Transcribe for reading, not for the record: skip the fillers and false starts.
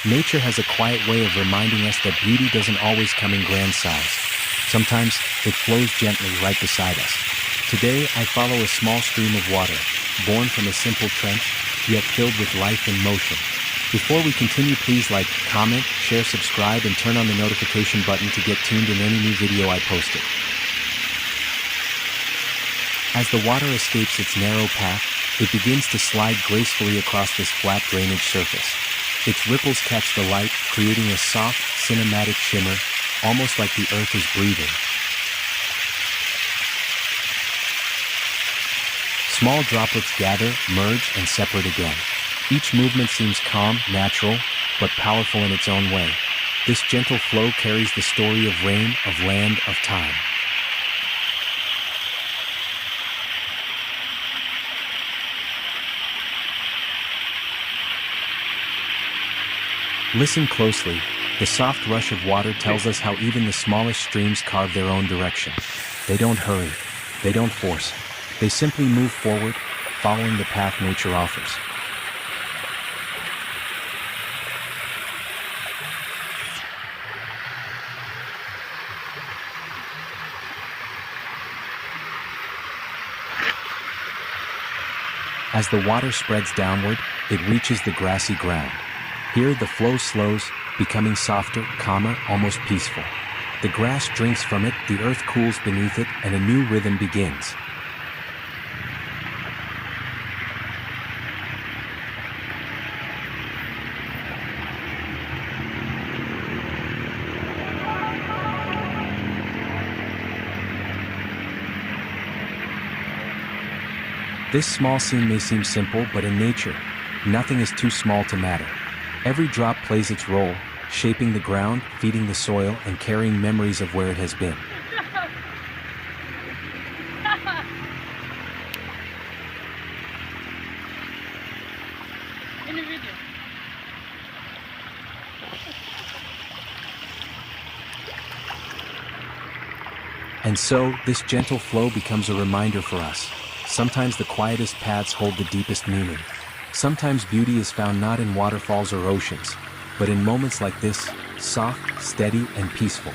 Nature has a quiet way of reminding us that beauty doesn't always come in grand size. Sometimes, it flows gently right beside us. Today, I follow a small stream of water, born from a simple trench, yet filled with life and motion. Before we continue, please like, comment, share, subscribe, and turn on the notification button to get tuned in any new video I posted. As the water escapes its narrow path, it begins to slide gracefully across this flat drainage surface. Its ripples catch the light, creating a soft, cinematic shimmer, almost like the earth is breathing. Small droplets gather, merge, and separate again. Each movement seems calm, natural, but powerful in its own way. This gentle flow carries the story of rain, of land, of time. Listen closely. The soft rush of water tells us how even the smallest streams carve their own direction. They don't hurry. They don't force. They simply move forward, following the path nature offers. As the water spreads downward, it reaches the grassy ground. Here the flow slows, becoming softer, calmer, almost peaceful. The grass drinks from it, the earth cools beneath it, and a new rhythm begins. This small scene may seem simple, but in nature, nothing is too small to matter. Every drop plays its role, shaping the ground, feeding the soil, and carrying memories of where it has been. In the video. And so, this gentle flow becomes a reminder for us. Sometimes the quietest paths hold the deepest meaning. Sometimes beauty is found not in waterfalls or oceans, but in moments like this, soft, steady, and peaceful.